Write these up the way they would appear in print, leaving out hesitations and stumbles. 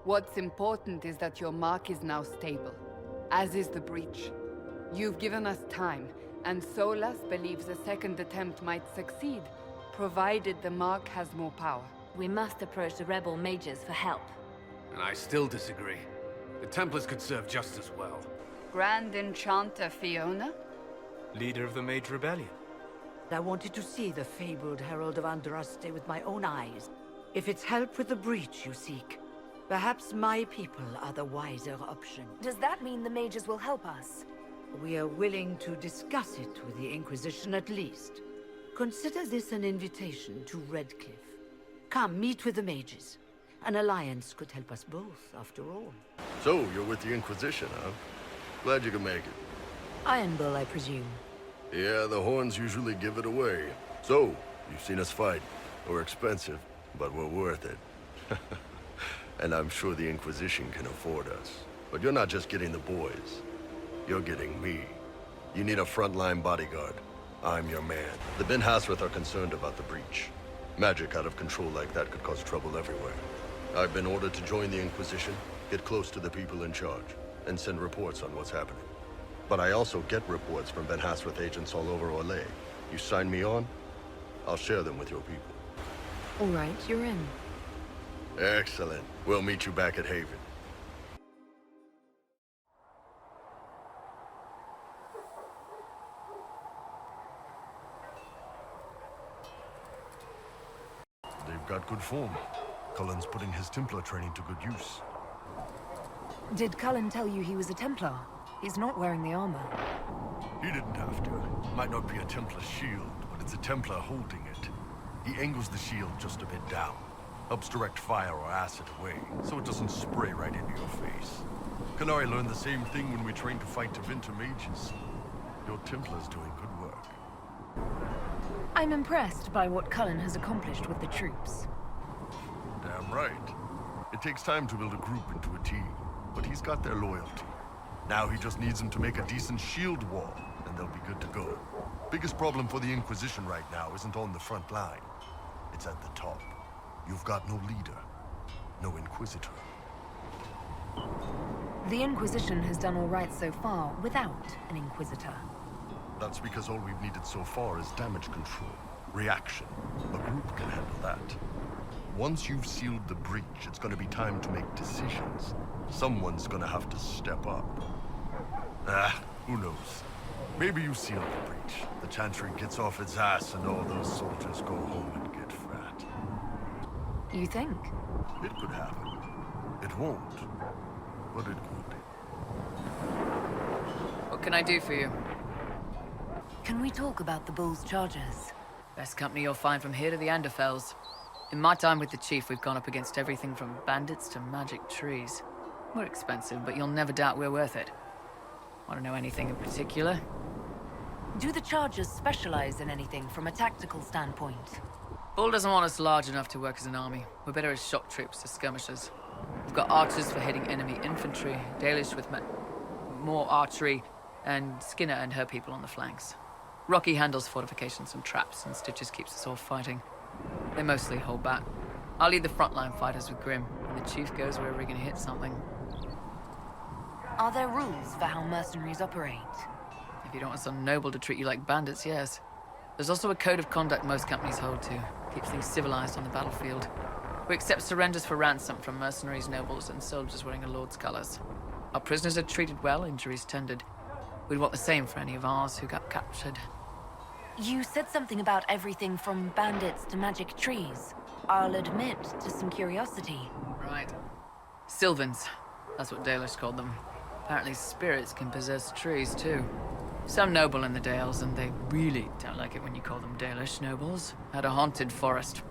What's important is that your mark is now stable, as is the breach. You've given us time, and Solas believes a second attempt might succeed, provided the mark has more power. We must approach the rebel mages for help. And I still disagree. The Templars could serve just as well. Grand Enchanter Fiona? Leader of the Mage Rebellion. I wanted to see the fabled Herald of Andraste with my own eyes. If it's help with the breach you seek, perhaps my people are the wiser option. Does that mean the mages will help us? We are willing to discuss it with the Inquisition at least. Consider this an invitation to Redcliffe. Come, meet with the mages. An alliance could help us both, after all. So, you're with the Inquisition, huh? Glad you could make it. Iron Bull, I presume. Yeah, the horns usually give it away. So, you've seen us fight. We're expensive, but we're worth it. And I'm sure the Inquisition can afford us. But you're not just getting the boys. You're getting me. You need a frontline bodyguard. I'm your man. The Ben Hasrath are concerned about the breach. Magic out of control like that could cause trouble everywhere. I've been ordered to join the Inquisition, get close to the people in charge, and send reports on what's happening. But I also get reports from Ben Hasrath agents all over Orlais. You sign me on, I'll share them with your people. All right, you're in. Excellent. We'll meet you back at Haven. They've got good form. Cullen's putting his Templar training to good use. Did Cullen tell you he was a Templar? He's not wearing the armor. He didn't have to. Might not be a Templar shield, but it's a Templar holding it. He angles the shield just a bit down. Helps direct fire or acid away, so it doesn't spray right into your face. Canary learned the same thing when we trained to fight Tevinter mages. Your Templar's doing good work. I'm impressed by what Cullen has accomplished with the troops. Damn right. It takes time to build a group into a team, but he's got their loyalty. Now he just needs them to make a decent shield wall, and they'll be good to go. Biggest problem for the Inquisition right now isn't on the front line. It's at the top. You've got no leader, no Inquisitor. The Inquisition has done all right so far without an Inquisitor. That's because all we've needed so far is damage control, reaction. A group can handle that. Once you've sealed the breach, it's gonna be time to make decisions. Someone's gonna have to step up. Who knows? Maybe you seal the breach. The Chantry gets off its ass and all those soldiers go home and get fat. You think? It could happen. It won't, but it could. What can I do for you? Can we talk about the Bull's charges? Best company you'll find from here to the Anderfells. In my time with the Chief, we've gone up against everything from bandits to magic trees. We're expensive, but you'll never doubt we're worth it. Want to know anything in particular? Do the charges specialize in anything from a tactical standpoint? Bull doesn't want us large enough to work as an army. We're better as shock troops, as skirmishers. We've got archers for hitting enemy infantry, Dalish with more archery, and Skinner and her people on the flanks. Rocky handles fortifications and traps, and Stitches keeps us all fighting. They mostly hold back. I'll lead the frontline fighters with Grim, and the Chief goes wherever he can hit something. Are there rules for how mercenaries operate? If you don't want some noble to treat you like bandits, yes. There's also a code of conduct most companies hold to. Keeps things civilized on the battlefield. We accept surrenders for ransom from mercenaries, nobles, and soldiers wearing a lord's colors. Our prisoners are treated well, injuries tended. We'd want the same for any of ours who got captured. You said something about everything from bandits to magic trees. I'll admit to some curiosity. Right. Sylvans. That's what Dalish called them. Apparently spirits can possess trees, too. Some noble in the Dales, and they really don't like it when you call them Dalish nobles, had a haunted forest.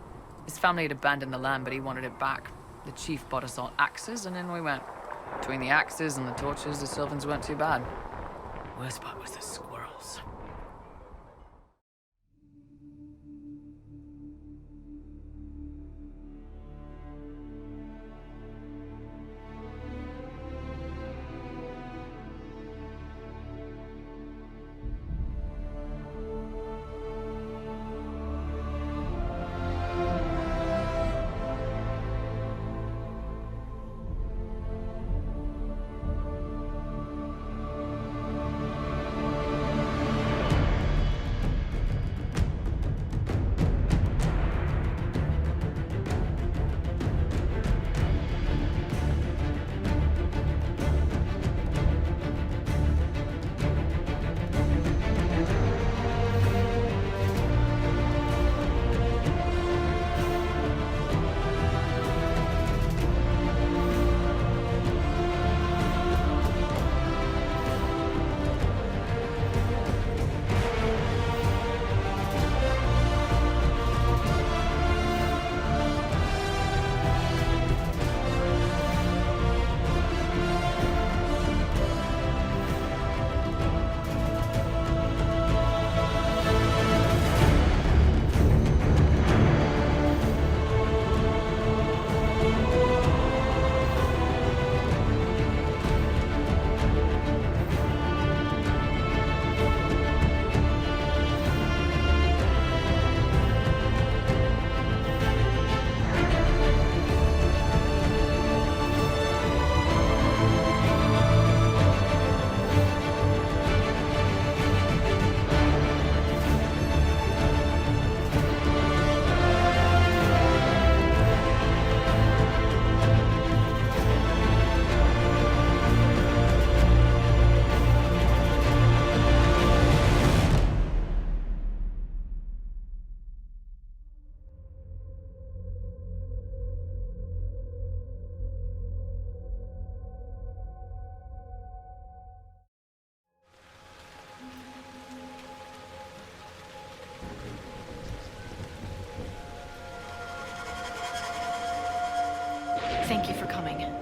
His family had abandoned the land, but he wanted it back. The Chief bought us all axes, and in we went. Between the axes and the torches, the Sylvans weren't too bad. Worst part was the squirrels.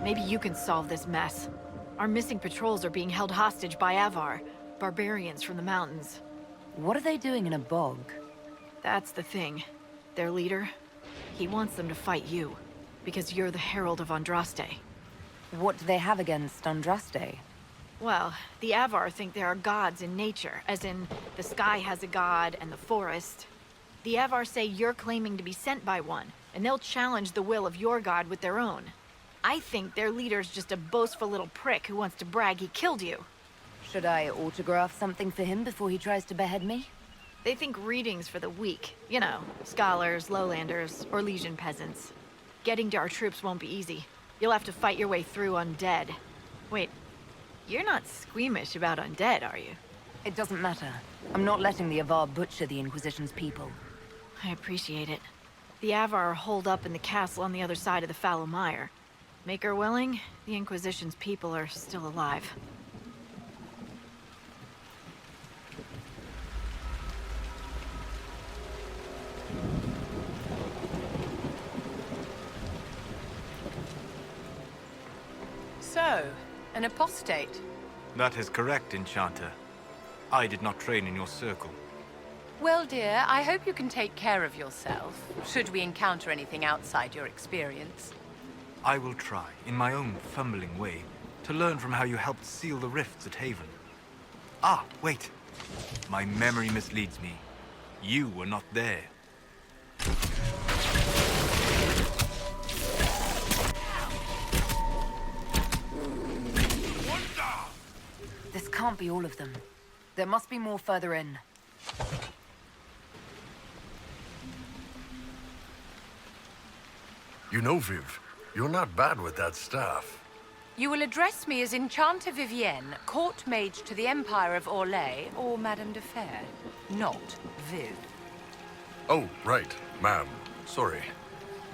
Maybe you can solve this mess. Our missing patrols are being held hostage by Avvar, barbarians from the mountains. What are they doing in a bog? That's the thing. Their leader, he wants them to fight you, because you're the Herald of Andraste. What do they have against Andraste? Well, the Avvar think there are gods in nature, as in, the sky has a god and the forest. The Avvar say you're claiming to be sent by one, and they'll challenge the will of your god with their own. I think their leader's just a boastful little prick who wants to brag he killed you. Should I autograph something for him before he tries to behead me? They think readings for the weak. You know, scholars, lowlanders, or legion peasants. Getting to our troops won't be easy. You'll have to fight your way through undead. Wait, you're not squeamish about undead, are you? It doesn't matter. I'm not letting the Avvar butcher the Inquisition's people. I appreciate it. The Avvar are holed up in the castle on the other side of the fallow mire. Make her willing, the Inquisition's people are still alive. So, an apostate. That is correct, Enchanter. I did not train in your circle. Well, dear, I hope you can take care of yourself, should we encounter anything outside your experience. I will try, in my own fumbling way, to learn from how you helped seal the rifts at Haven. Ah, wait. My memory misleads me. You were not there. This can't be all of them. There must be more further in. You know, Viv, you're not bad with that staff. You will address me as Enchanter Vivienne, Court Mage to the Empire of Orlais, or Madame de Fer, not Viv. Oh, right. Ma'am. Sorry.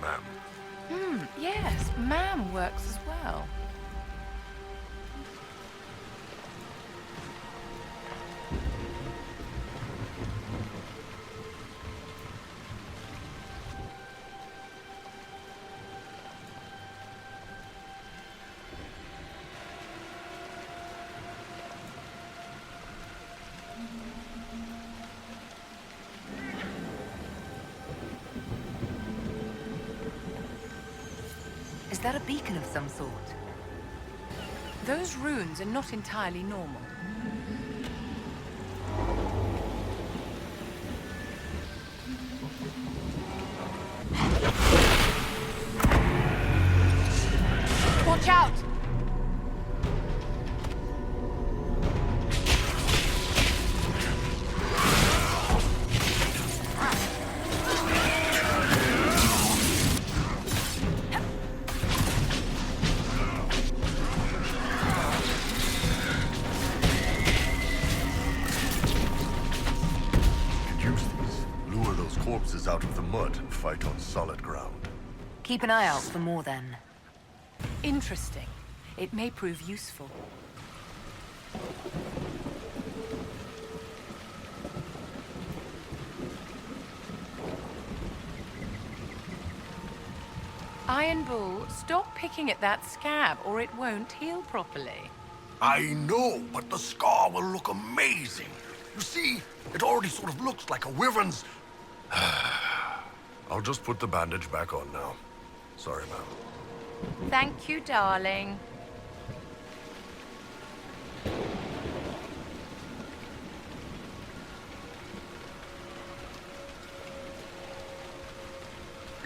Ma'am. Yes, ma'am works as well. Is that a beacon of some sort? Those runes are not entirely normal. Watch out! Corpses out of the mud and fight on solid ground. Keep an eye out for more then. Interesting. It may prove useful. Iron Bull, stop picking at that scab or it won't heal properly. I know, but the scar will look amazing. You see, it already sort of looks like a wyvern's... I'll just put the bandage back on now. Sorry, ma'am. Thank you, darling.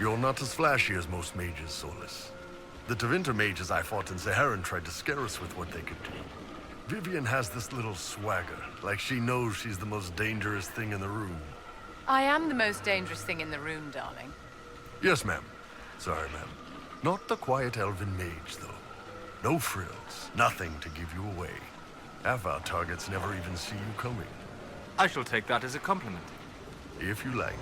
You're not as flashy as most mages, Solas. The Tevinter mages I fought in Saharan tried to scare us with what they could do. Vivienne has this little swagger, like she knows she's the most dangerous thing in the room. I am the most dangerous thing in the room, darling. Yes, ma'am. Sorry, ma'am. Not the quiet elven mage, though. No frills, nothing to give you away. Avvar targets never even see you coming. I shall take that as a compliment. If you like.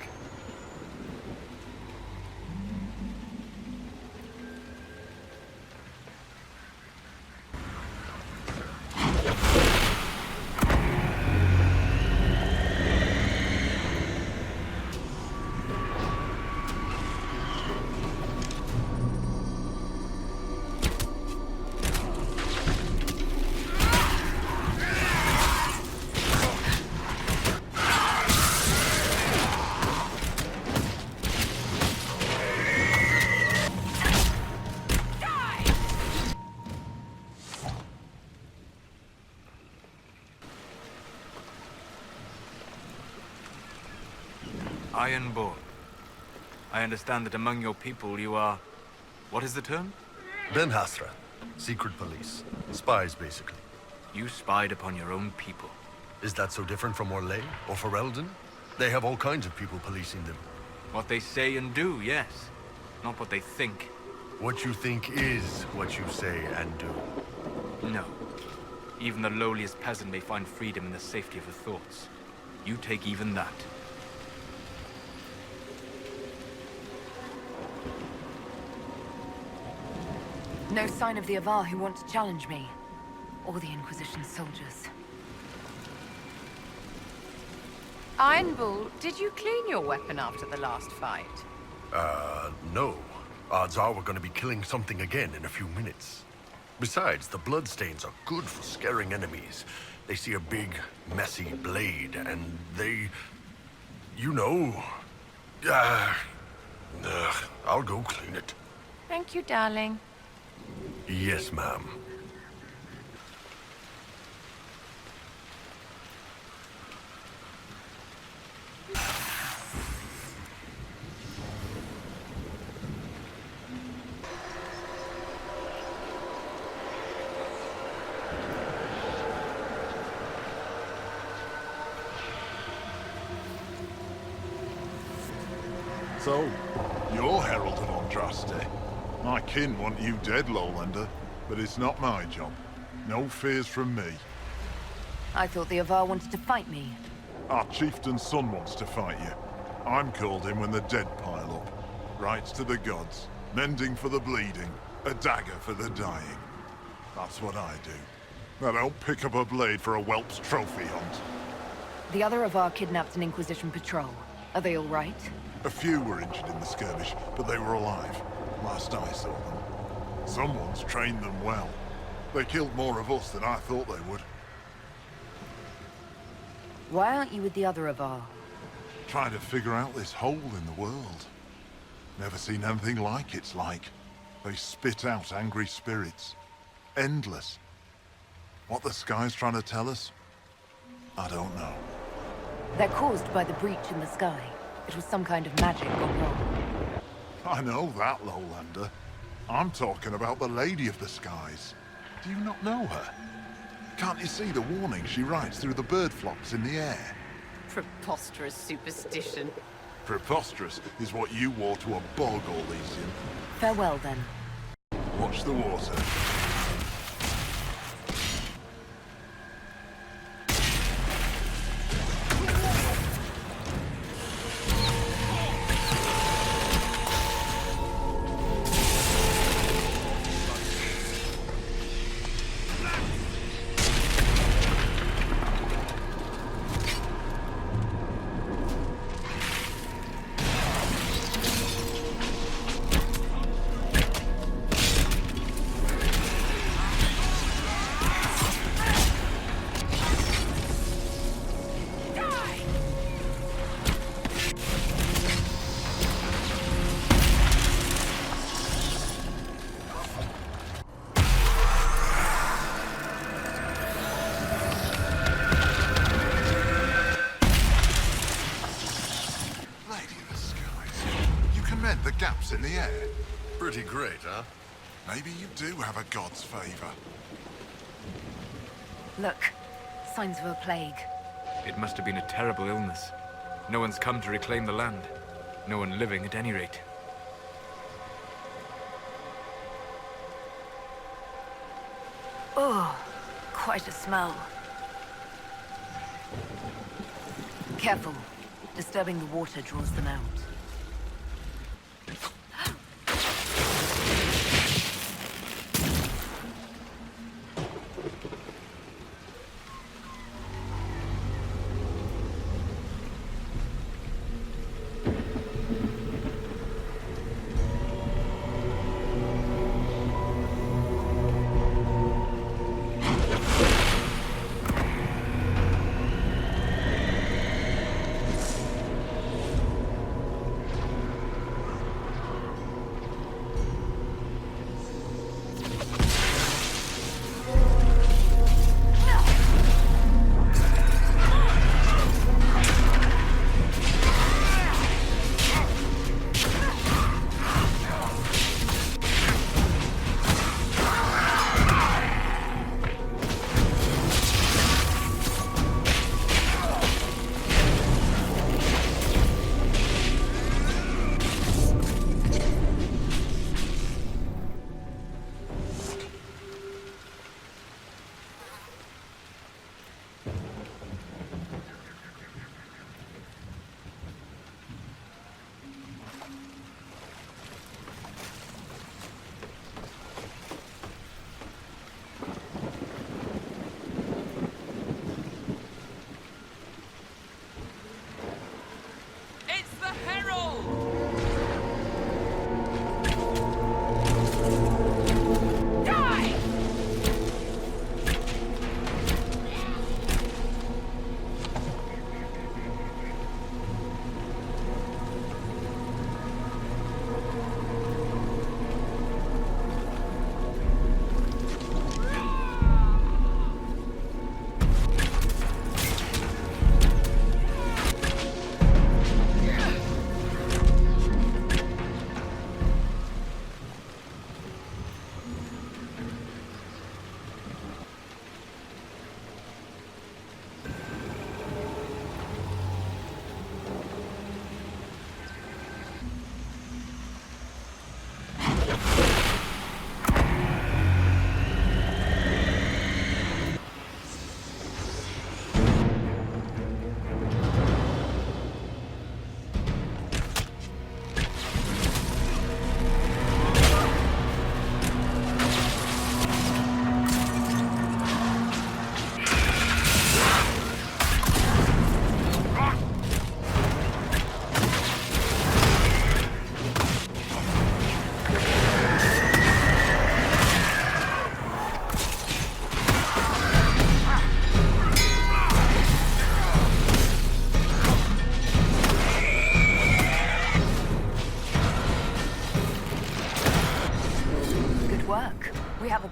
Ironborn. I understand that among your people you are... What is the term? Ben Hasra. Secret police. Spies, basically. You spied upon your own people. Is that so different from Orlais or Ferelden? They have all kinds of people policing them. What they say and do, yes. Not what they think. What you think is what you say and do. No. Even the lowliest peasant may find freedom in the safety of her thoughts. You take even that. No sign of the Avvar who want to challenge me. Or the Inquisition soldiers. Iron Bull, did you clean your weapon after the last fight? No. Odds are we're gonna be killing something again in a few minutes. Besides, the bloodstains are good for scaring enemies. They see a big, messy blade, and they... You know... I'll go clean it. Thank you, darling. Yes, ma'am. So, you're Herald of Andraste. My kin want you dead, Lowlander, but it's not my job. No fears from me. I thought the Avvar wanted to fight me. Our chieftain's son wants to fight you. I'm called in when the dead pile up. Rights to the gods, mending for the bleeding, a dagger for the dying. That's what I do. I don't pick up a blade for a whelp's trophy hunt. The other Avvar kidnapped an Inquisition patrol. Are they all right? A few were injured in the skirmish, but they were alive. Last I saw them. Someone's trained them well. They killed more of us than I thought they would. Why aren't you with the other Avvar? Trying to figure out this hole in the world. Never seen anything like it's like. They spit out angry spirits. Endless. What the sky's trying to tell us? I don't know. They're caused by the breach in the sky. It was some kind of magic gone wrong. I know that, Lowlander. I'm talking about the Lady of the Skies. Do you not know her? Can't you see the warning she writes through the bird flocks in the air? Preposterous superstition. Preposterous is what you wore to a bog all these years. Farewell, then. Watch the water. The gaps in the air. Pretty great, huh? Maybe you do have a god's favor. Look, signs of a plague. It must have been a terrible illness. No one's come to reclaim the land. No one living, at any rate. Oh, quite a smell. Careful. Disturbing the water draws them out.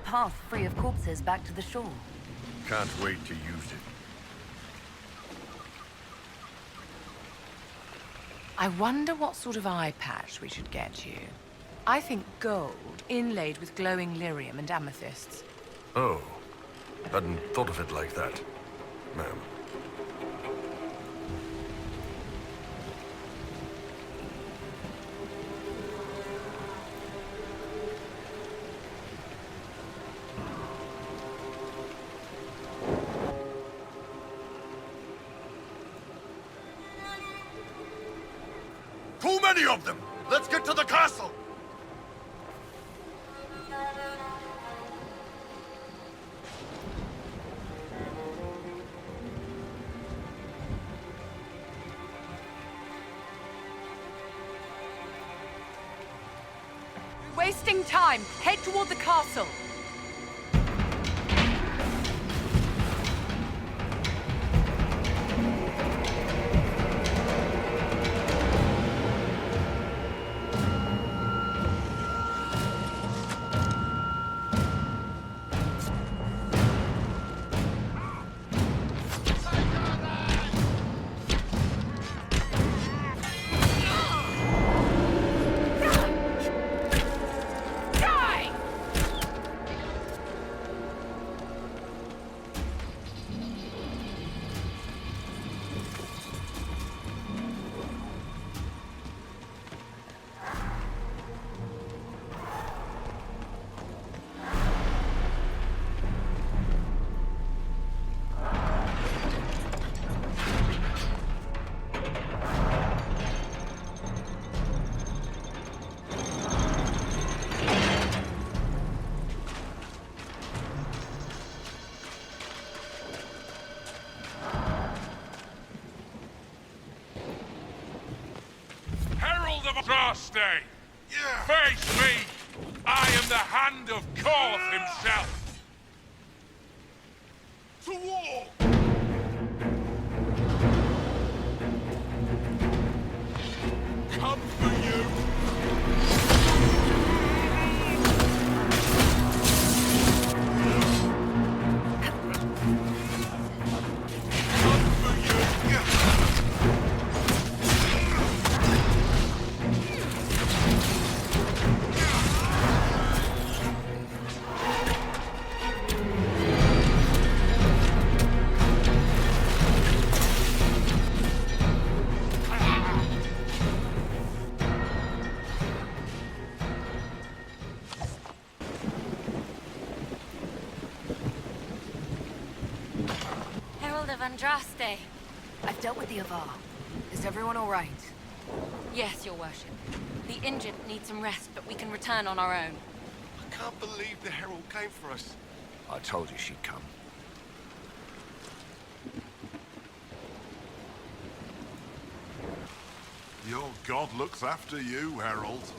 path free of corpses back to the shore. Can't wait to use it. I wonder what sort of eye patch we should get you. I think gold, inlaid with glowing lyrium and amethysts. Oh, hadn't thought of it like that, ma'am. Too many of them! Let's get to the castle! You're wasting time. Head toward the castle. Herald of Avar! Yeah. Face me! I am the Hand of Korth himself! To war! Come for you! Come for you! Yeah. Herald of Andraste. I've dealt with the Avvar. Is everyone all right? Yes, your worship. The injured need some rest, but we can return on our own. I can't believe the Herald came for us. I told you she'd come. Your god looks after you, Herald.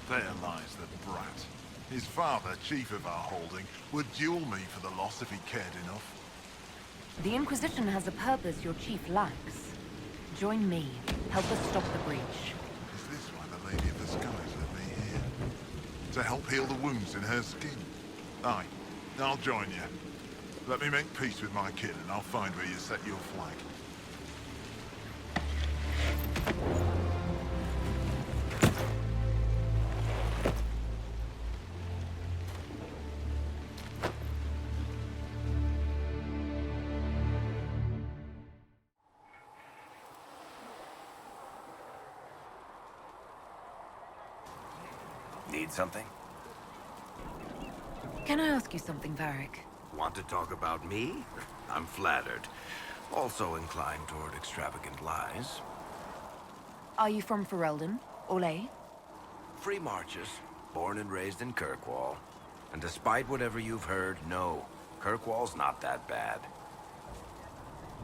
There lies the brat. His father, chief of our holding, would duel me for the loss if he cared enough. The Inquisition has a purpose your chief lacks. Join me. Help us stop the breach. Is this why the Lady of the Skies let me here? To help heal the wounds in her skin? Aye, I'll join you. Let me make peace with my kid and I'll find where you set your flag. Need something? Can I ask you something, Varric? Want to talk about me? I'm flattered. Also inclined toward extravagant lies. Are you from Ferelden? Orlais? Free marches, born and raised in Kirkwall. And despite whatever you've heard, no, Kirkwall's not that bad.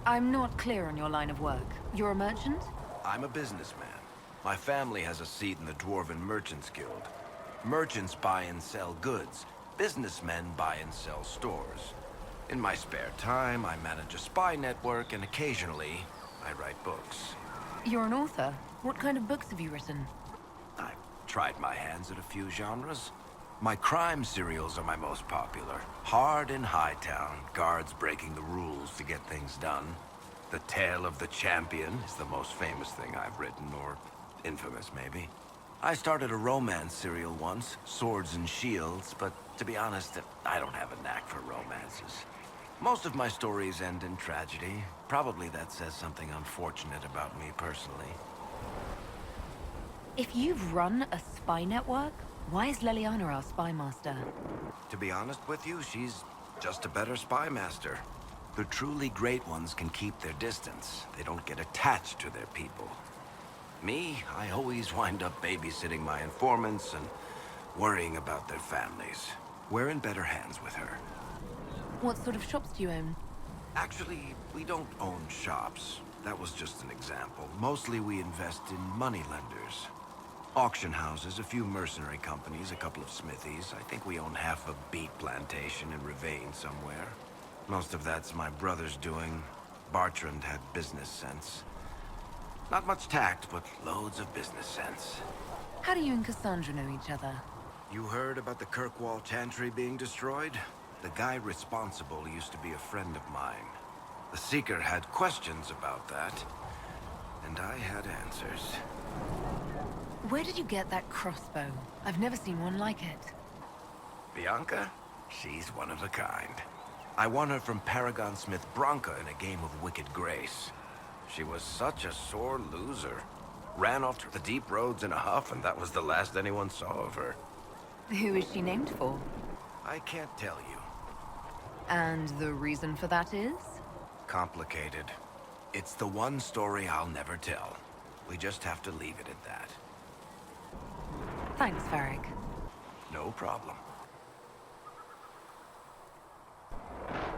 I'm not clear on your line of work. You're a merchant? I'm a businessman. My family has a seat in the Dwarven Merchants Guild. Merchants buy and sell goods. Businessmen buy and sell stores. In my spare time, I manage a spy network, and occasionally, I write books. You're an author. What kind of books have you written? I've tried my hands at a few genres. My crime serials are my most popular. Hard in Hightown, guards breaking the rules to get things done. The Tale of the Champion is the most famous thing I've written, or infamous maybe. I started a romance serial once, Swords and Shields, but to be honest, I don't have a knack for romances. Most of my stories end in tragedy. Probably that says something unfortunate about me personally. If you've run a spy network, why is Leliana our spy master? To be honest with you, she's just a better spy master. The truly great ones can keep their distance. They don't get attached to their people. Me, I always wind up babysitting my informants and worrying about their families. We're in better hands with her. What sort of shops do you own? Actually, we don't own shops. That was just an example. Mostly we invest in money lenders. Auction houses, a few mercenary companies, a couple of smithies. I think we own half a beet plantation in Ravane somewhere. Most of that's my brother's doing. Bartrand had business sense. Not much tact, but loads of business sense. How do you and Cassandra know each other? You heard about the Kirkwall Chantry being destroyed? The guy responsible used to be a friend of mine. The Seeker had questions about that, and I had answers. Where did you get that crossbow? I've never seen one like it. Bianca? She's one of a kind. I won her from Paragon Smith Bronca in a game of Wicked Grace. She was such a sore loser. Ran off to the deep roads in a huff, and that was the last anyone saw of her. Who is she named for? I can't tell you. And the reason for that is? Complicated. It's the one story I'll never tell. We just have to leave it at that. Thanks, Varric. No problem.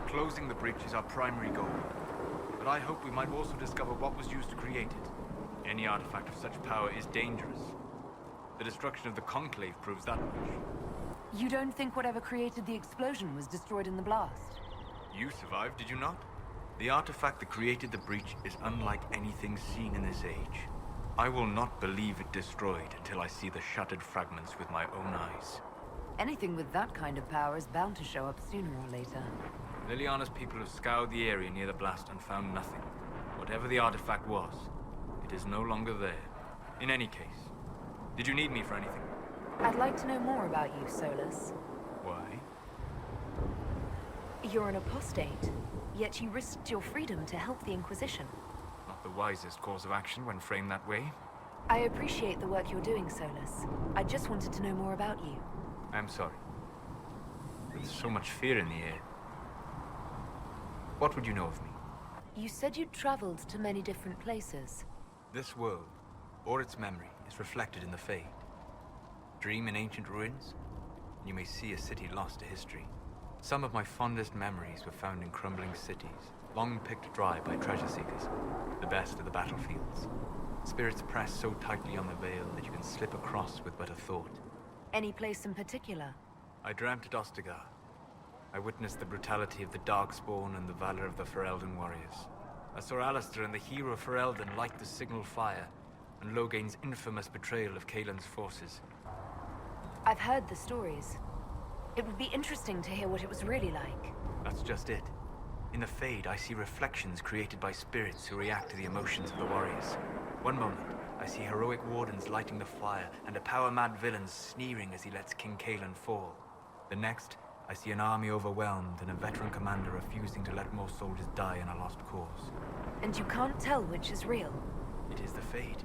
Closing the breach is our primary goal. But I hope we might also discover what was used to create it. Any artifact of such power is dangerous. The destruction of the Conclave proves that much. You don't think whatever created the explosion was destroyed in the blast? You survived, did you not? The artifact that created the breach is unlike anything seen in this age. I will not believe it destroyed until I see the shattered fragments with my own eyes. Anything with that kind of power is bound to show up sooner or later. Liliana's people have scoured the area near the blast and found nothing. Whatever the artifact was, it is no longer there. In any case, did you need me for anything? I'd like to know more about you, Solas. Why? You're an apostate, yet you risked your freedom to help the Inquisition. Not the wisest course of action when framed that way. I appreciate the work you're doing, Solas. I just wanted to know more about you. I'm sorry. There's so much fear in the air. What would you know of me? You said you'd traveled to many different places. This world, or its memory, is reflected in the Fade. Dream in ancient ruins, and you may see a city lost to history. Some of my fondest memories were found in crumbling cities, long picked dry by treasure seekers, the best of the battlefields. Spirits press so tightly on the veil that you can slip across with but a thought. Any place in particular? I dreamt at Ostagar. I witnessed the brutality of the Darkspawn and the valor of the Ferelden warriors. I saw Alistair and the hero of Ferelden light the signal fire, and Logain's infamous betrayal of Kaelin's forces. I've heard the stories. It would be interesting to hear what it was really like. That's just it. In the Fade, I see reflections created by spirits who react to the emotions of the warriors. One moment, I see heroic wardens lighting the fire, and a power-mad villain sneering as he lets King Kaelin fall. The next, I see an army overwhelmed and a veteran commander refusing to let more soldiers die in a lost cause. And you can't tell which is real? It is the Fade.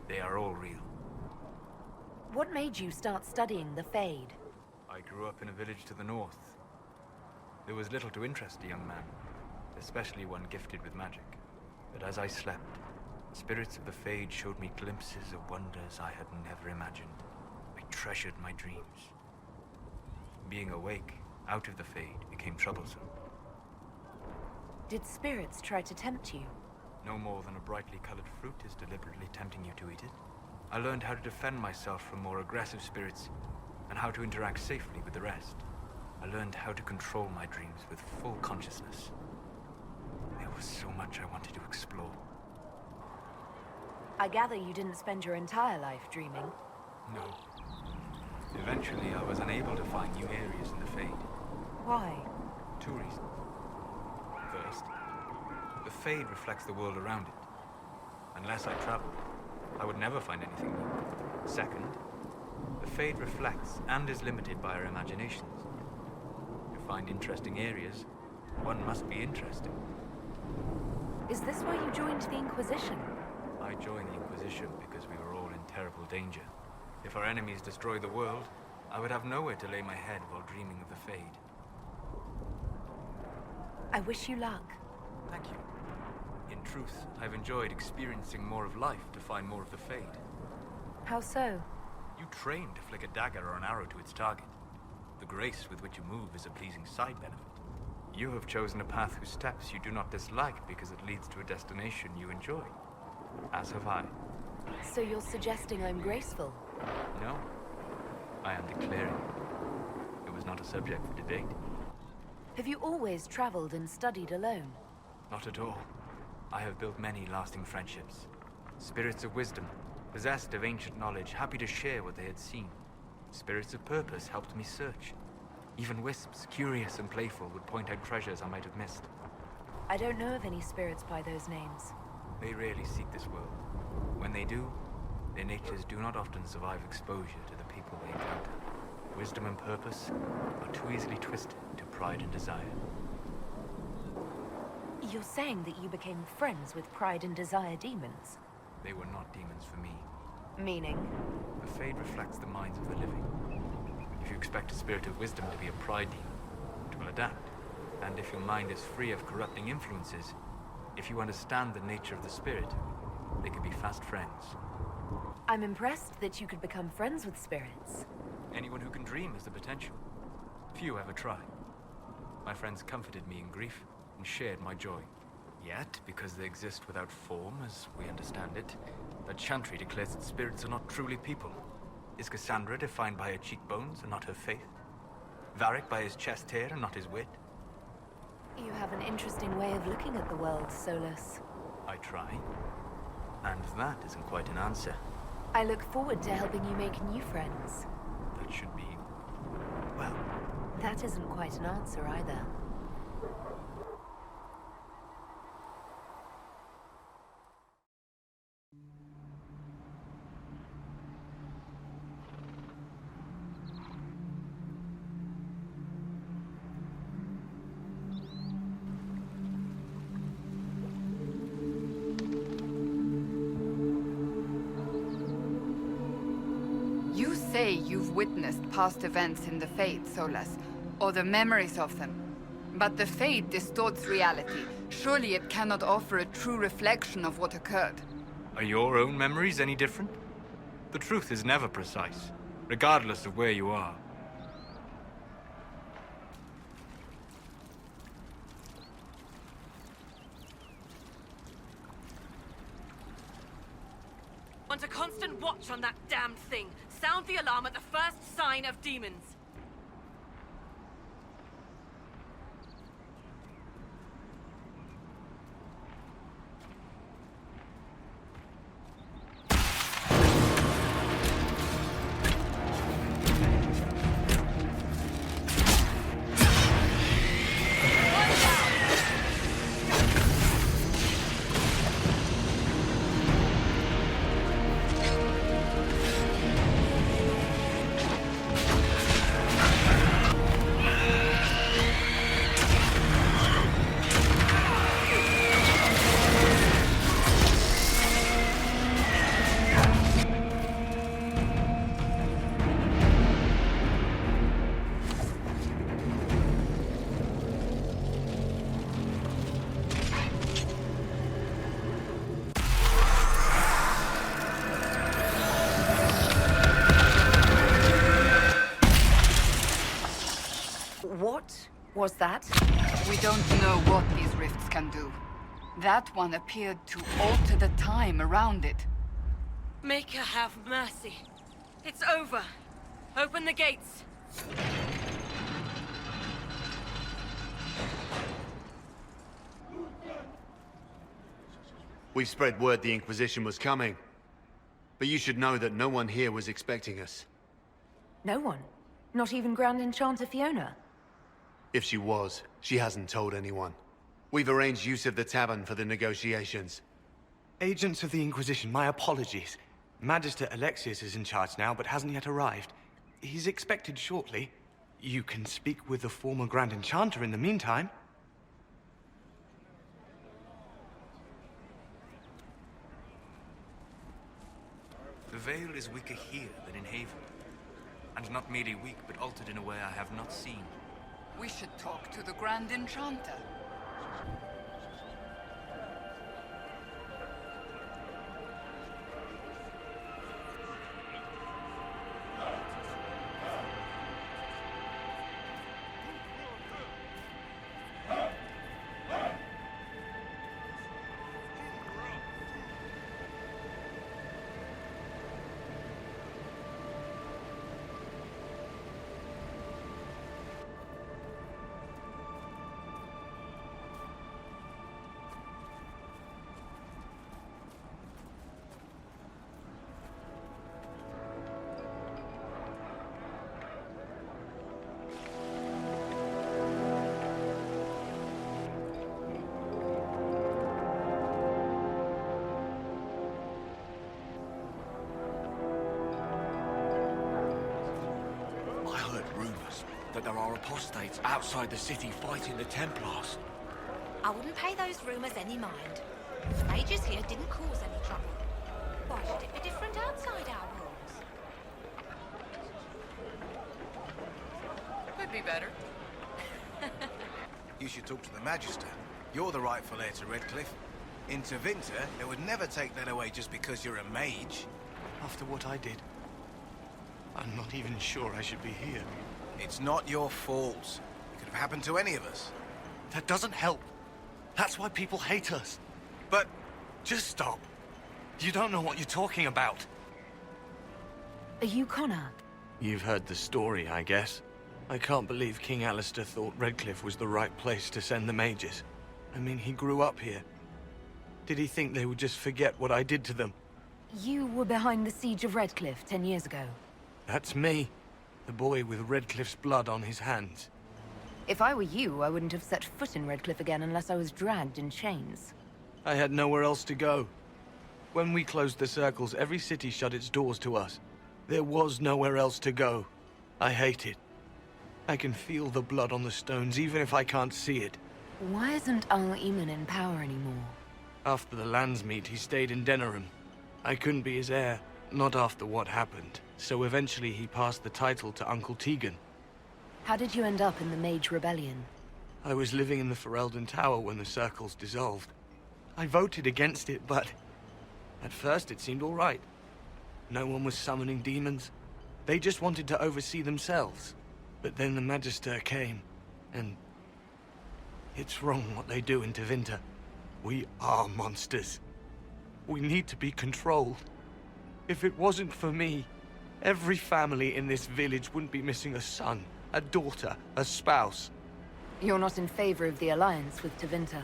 They are all real. What made you start studying the Fade? I grew up in a village to the north. There was little to interest a young man, especially one gifted with magic. But as I slept, spirits of the Fade showed me glimpses of wonders I had never imagined. I treasured my dreams. Being awake, out of the Fade, became troublesome. Did spirits try to tempt you? No more than a brightly colored fruit is deliberately tempting you to eat it. I learned how to defend myself from more aggressive spirits, and how to interact safely with the rest. I learned how to control my dreams with full consciousness. There was so much I wanted to explore. I gather you didn't spend your entire life dreaming. No. Eventually, I was unable to find new areas in the Fade. Why? 2 reasons. First, the Fade reflects the world around it. Unless I traveled, I would never find anything new. Second, the Fade reflects and is limited by our imaginations. To find interesting areas, one must be interesting. Is this why you joined the Inquisition? I joined the Inquisition because we were all in terrible danger. If our enemies destroyed the world, I would have nowhere to lay my head while dreaming of the Fade. I wish you luck. Thank you. In truth, I've enjoyed experiencing more of life to find more of the Fade. How so? You train to flick a dagger or an arrow to its target. The grace with which you move is a pleasing side benefit. You have chosen a path whose steps you do not dislike because it leads to a destination you enjoy. As have I. So you're suggesting I'm graceful? No. I am declaring. It was not a subject for debate. Have you always traveled and studied alone? Not at all. I have built many lasting friendships. Spirits of wisdom, possessed of ancient knowledge, happy to share what they had seen. Spirits of purpose helped me search. Even wisps, curious and playful, would point out treasures I might have missed. I don't know of any spirits by those names. They rarely seek this world. When they do, their natures do not often survive exposure to the people they encounter. Wisdom and purpose are too easily twisted to pride and desire. You're saying that you became friends with Pride and Desire demons? They were not demons for me. Meaning? The Fade reflects the minds of the living. If you expect a spirit of wisdom to be a pride demon, it will adapt. And if your mind is free of corrupting influences, if you understand the nature of the spirit, they can be fast friends. I'm impressed that you could become friends with spirits. Anyone who can dream has the potential. Few ever try. My friends comforted me in grief and shared my joy. Yet, because they exist without form, as we understand it, the Chantry declares that spirits are not truly people. Is Cassandra defined by her cheekbones and not her faith? Varric by his chest hair and not his wit? You have an interesting way of looking at the world, Solas. I try. And that isn't quite an answer. I look forward to helping you make new friends. That should be... well... That isn't quite an answer either. You say you've witnessed past events in the Fade, Solas, or the memories of them. But the Fade distorts reality. Surely it cannot offer a true reflection of what occurred. Are your own memories any different? The truth is never precise, regardless of where you are. Want a constant watch on that damned thing. Sound the alarm at the first sign of demons. What was that? We don't know what these rifts can do. That one appeared to alter the time around it. Make her have mercy. It's over. Open the gates. We spread word the Inquisition was coming. But you should know that no one here was expecting us. No one? Not even Grand Enchanter Fiona? If she was, she hasn't told anyone. We've arranged use of the tavern for the negotiations. Agents of the Inquisition, my apologies. Magister Alexius is in charge now, but hasn't yet arrived. He's expected shortly. You can speak with the former Grand Enchanter in the meantime. The veil is weaker here than in Haven. And not merely weak, but altered in a way I have not seen. We should talk to the Grand Enchanter. That there are apostates outside the city fighting the Templars. I wouldn't pay those rumors any mind. The mages here didn't cause any trouble. Why should it be different outside our walls? Could be better. You should talk to the Magister. You're the rightful heir to Redcliffe. In Tevinter, they would never take that away just because you're a mage. After what I did, I'm not even sure I should be here. It's not your fault. It could have happened to any of us. That doesn't help. That's why people hate us. But... just stop. You don't know what you're talking about. Are you Connor? You've heard the story, I guess. I can't believe King Alistair thought Redcliffe was the right place to send the mages. I mean, he grew up here. Did he think they would just forget what I did to them? You were behind the siege of Redcliffe 10 years ago. That's me. The boy with Redcliffe's blood on his hands. If I were you, I wouldn't have set foot in Redcliffe again unless I was dragged in chains. I had nowhere else to go. When we closed the circles, every city shut its doors to us. There was nowhere else to go. I hate it. I can feel the blood on the stones, even if I can't see it. Why isn't Al-Eamon in power anymore? After the lands meet, he stayed in Denerim. I couldn't be his heir, not after what happened. So eventually he passed the title to Uncle Tegan. How did you end up in the Mage Rebellion? I was living in the Ferelden Tower when the circles dissolved. I voted against it, but... at first it seemed all right. No one was summoning demons. They just wanted to oversee themselves. But then the Magister came, and... it's wrong what they do in Tevinter. We are monsters. We need to be controlled. If it wasn't for me, every family in this village wouldn't be missing a son, a daughter, a spouse. You're not in favor of the alliance with Tevinter?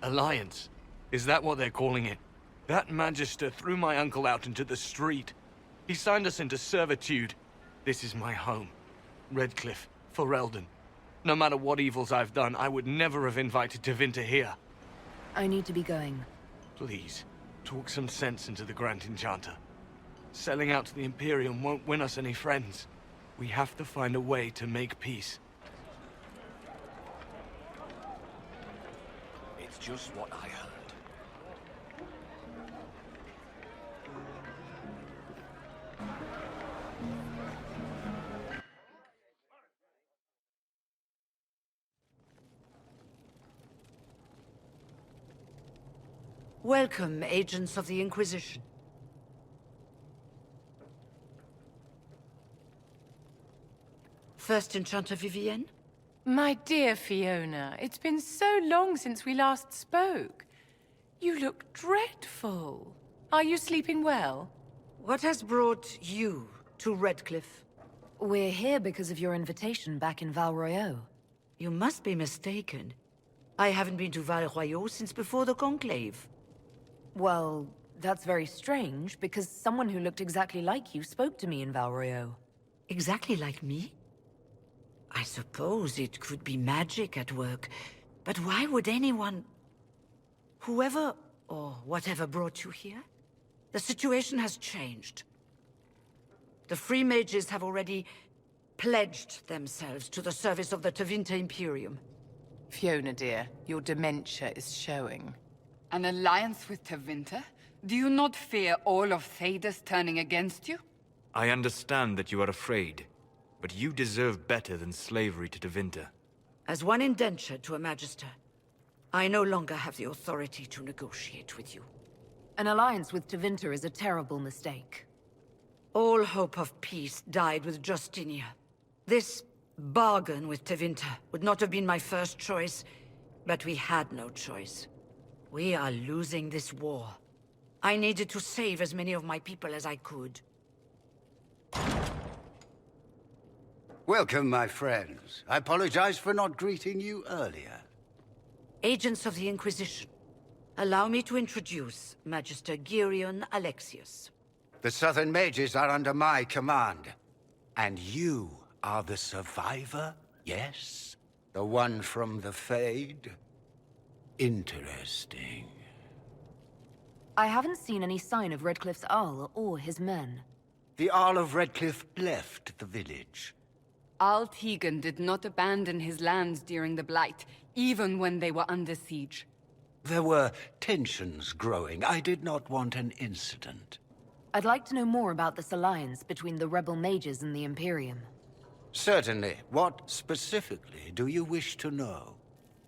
Alliance? Is that what they're calling it? That Magister threw my uncle out into the street. He signed us into servitude. This is my home. Redcliffe, Ferelden. No matter what evils I've done, I would never have invited Tevinter here. I need to be going. Please, talk some sense into the Grand Enchanter. Selling out to the Imperium won't win us any friends. We have to find a way to make peace. It's just what I heard. Welcome, agents of the Inquisition. First Enchanter Vivienne? My dear Fiona, it's been so long since we last spoke. You look dreadful. Are you sleeping well? What has brought you to Redcliffe? We're here because of your invitation back in Val Royeaux. You must be mistaken. I haven't been to Val Royeaux since before the Conclave. Well, that's very strange, because someone who looked exactly like you spoke to me in Val Royeaux. Exactly like me? I suppose it could be magic at work, but why would anyone... Whoever or whatever brought you here? The situation has changed. The Free Mages have already pledged themselves to the service of the Tevinter Imperium. Fiona, dear, your dementia is showing. An alliance with Tevinter? Do you not fear all of Thedas turning against you? I understand that you are afraid, but you deserve better than slavery to Tevinter. As one indentured to a Magister, I no longer have the authority to negotiate with you. An alliance with Tevinter is a terrible mistake. All hope of peace died with Justinia. This bargain with Tevinter would not have been my first choice, but we had no choice. We are losing this war. I needed to save as many of my people as I could. Welcome, my friends. I apologize for not greeting you earlier. Agents of the Inquisition, allow me to introduce Magister Alexius. The Southern Mages are under my command. And you are the survivor, yes? The one from the Fade? Interesting. I haven't seen any sign of Redcliffe's Arl or his men. The Arl of Redcliffe left the village. Arl Tegan did not abandon his lands during the Blight, even when they were under siege. There were tensions growing. I did not want an incident. I'd like to know more about this alliance between the rebel mages and the Imperium. Certainly. What specifically do you wish to know?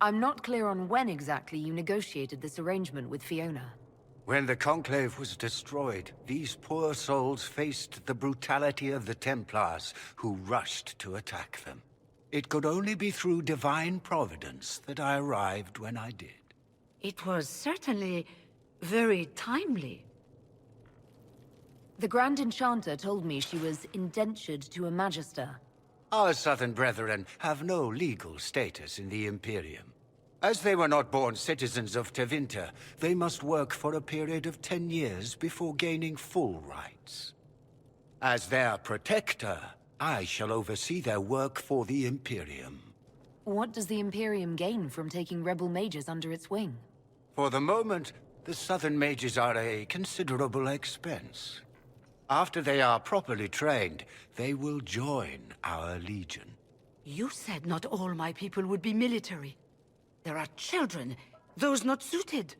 I'm not clear on when exactly you negotiated this arrangement with Fiona. When the Conclave was destroyed, these poor souls faced the brutality of the Templars, who rushed to attack them. It could only be through divine providence that I arrived when I did. It was certainly very timely. The Grand Enchanter told me she was indentured to a Magister. Our Southern brethren have no legal status in the Imperium. As they were not born citizens of Tevinter, they must work for a period of 10 years before gaining full rights. As their protector, I shall oversee their work for the Imperium. What does the Imperium gain from taking rebel mages under its wing? For the moment, the Southern mages are a considerable expense. After they are properly trained, they will join our legion. You said not all my people would be military. There are children, those not suited.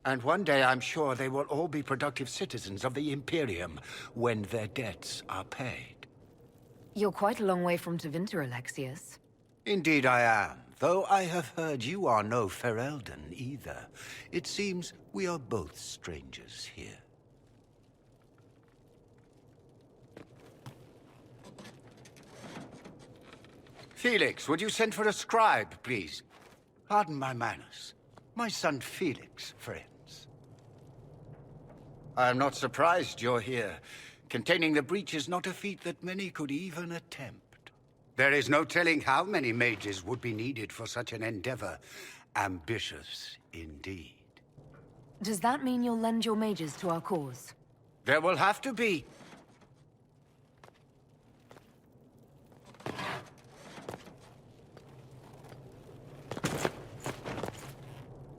And one day I'm sure they will all be productive citizens of the Imperium when their debts are paid. You're quite a long way from Tevinter, Alexius. Indeed I am, though I have heard you are no Ferelden either. It seems we are both strangers here. Felix, would you send for a scribe, please? Pardon my manners. My son Felix, friends. I am not surprised you're here. Containing the breach is not a feat that many could even attempt. There is no telling how many mages would be needed for such an endeavor. Ambitious, indeed. Does that mean you'll lend your mages to our cause? There will have to be.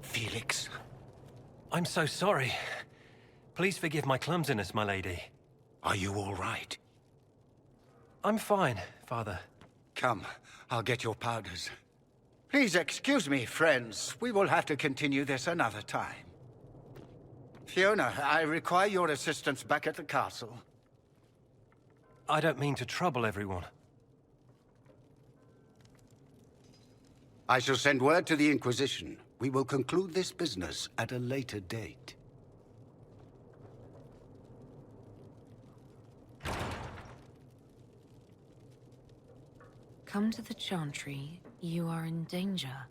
Felix. I'm so sorry. Please forgive my clumsiness, my lady. Are you all right? I'm fine, Father. Come, I'll get your powders. Please excuse me, friends. We will have to continue this another time. Fiona, I require your assistance back at the castle. I don't mean to trouble everyone. I shall send word to the Inquisition. We will conclude this business at a later date. Come to the Chantry. You are in danger.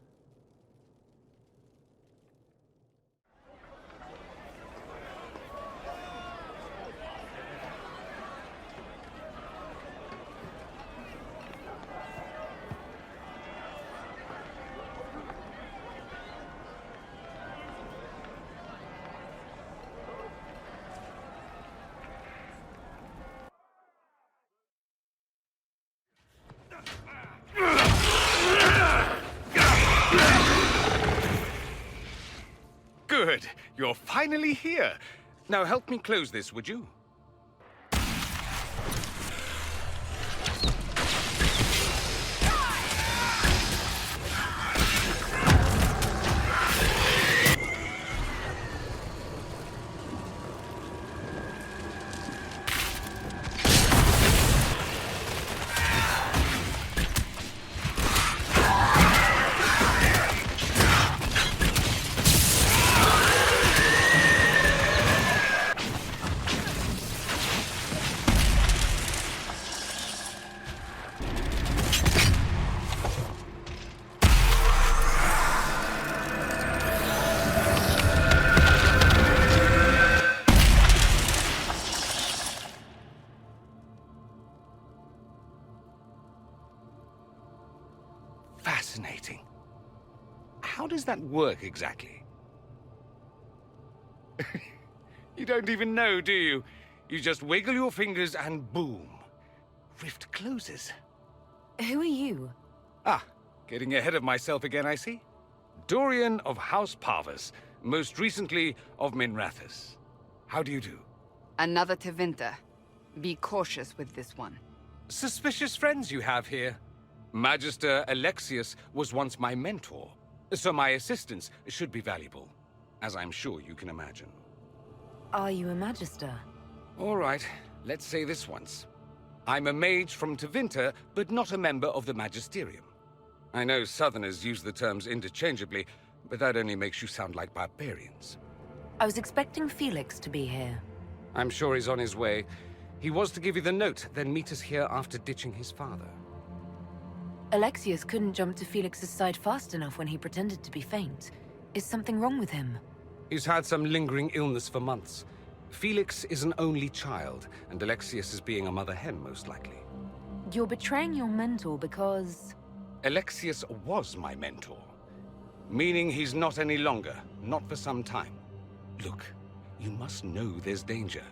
Good. You're finally here. Now help me close this, would you? Fascinating. How does that work exactly? You don't even know, do you? You just wiggle your fingers and boom. Rift closes. Who are you? Ah, getting ahead of myself again, I see. Dorian of House Parvus, most recently of Minrathous. How do you do? Another Tevinter. Be cautious with this one. Suspicious friends you have here. Magister Alexius was once my mentor, so my assistance should be valuable, as I'm sure you can imagine. Are you a Magister? All right, let's say this once. I'm a mage from Tevinter, but not a member of the Magisterium. I know Southerners use the terms interchangeably, but that only makes you sound like barbarians. I was expecting Felix to be here. I'm sure he's on his way. He was to give you the note, then meet us here after ditching his father. Alexius couldn't jump to Felix's side fast enough when he pretended to be faint. Is something wrong with him? He's had some lingering illness for months. Felix is an only child, and Alexius is being a mother hen, most likely. You're betraying your mentor because... Alexius was my mentor. Meaning he's not any longer, not for some time. Look, you must know there's danger.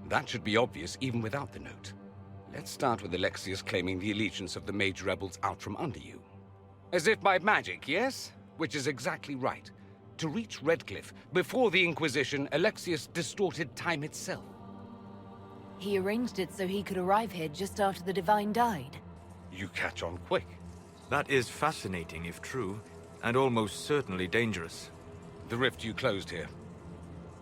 That should be obvious even without the note. Let's start with Alexius claiming the allegiance of the mage rebels out from under you. As if by magic, yes? Which is exactly right. To reach Redcliffe, before the Inquisition, Alexius distorted time itself. He arranged it so he could arrive here just after the Divine died. You catch on quick. That is fascinating if true, and almost certainly dangerous. The rift you closed here.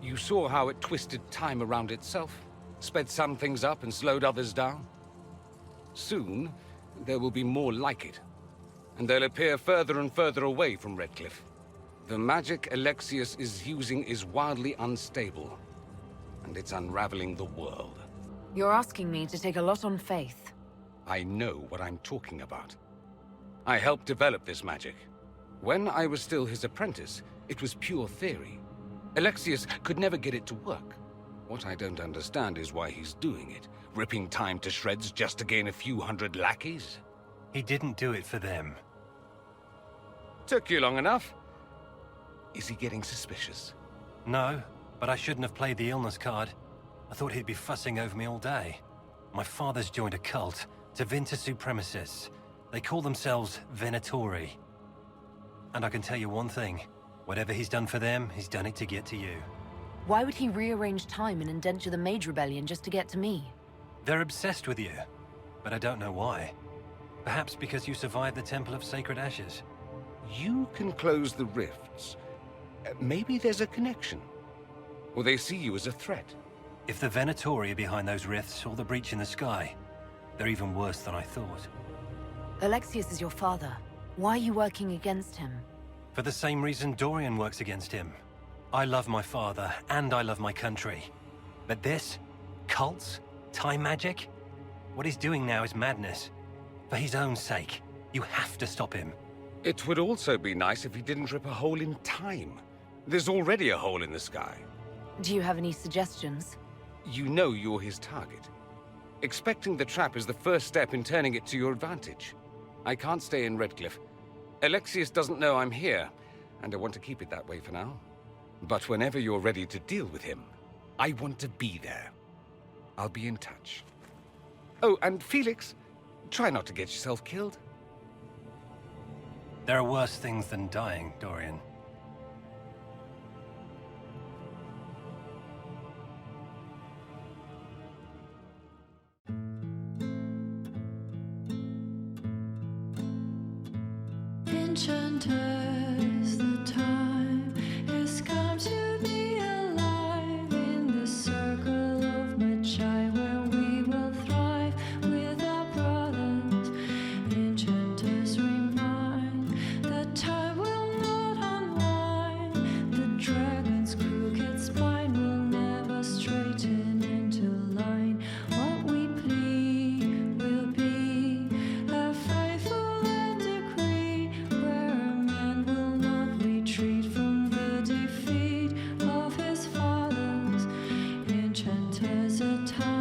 You saw how it twisted time around itself, sped some things up and slowed others down. Soon, there will be more like it, and they'll appear further and further away from Redcliffe. The magic Alexius is using is wildly unstable, and it's unraveling the world. You're asking me to take a lot on faith. I know what I'm talking about. I helped develop this magic. When I was still his apprentice, it was pure theory. Alexius could never get it to work. What I don't understand is why he's doing it, ripping time to shreds just to gain a few hundred lackeys. He didn't do it for them. Took you long enough. Is he getting suspicious? No, but I shouldn't have played the illness card. I thought he'd be fussing over me all day. My father's joined a cult, Tevinter Supremacists. They call themselves Venatori. And I can tell you one thing. Whatever he's done for them, he's done it to get to you. Why would he rearrange time and indenture the Mage Rebellion just to get to me? They're obsessed with you, but I don't know why. Perhaps because you survived the Temple of Sacred Ashes. You can close the rifts. Maybe there's a connection. Or they see you as a threat. If the Venatori are behind those rifts or the breach in the sky, they're even worse than I thought. Alexius is your father. Why are you working against him? For the same reason Dorian works against him. I love my father, and I love my country. But this? Cults? Time magic? What he's doing now is madness. For his own sake, you have to stop him. It would also be nice if he didn't rip a hole in time. There's already a hole in the sky. Do you have any suggestions? You know you're his target. Expecting the trap is the first step in turning it to your advantage. I can't stay in Redcliffe. Alexius doesn't know I'm here, and I want to keep it that way for now. But whenever you're ready to deal with him, I want to be there. I'll be in touch. Oh, and Felix, try not to get yourself killed. There are worse things than dying, Dorian. Enchanters, the time has come to be alive in the circle of Magi, where we will thrive with our brothers. Enchanters remind that time will not unwind. The dragon's crooked spine will never straighten into line. What we plead will be a faithful decree, where a man will not retreat from the defeat of his fathers. Enchanters a time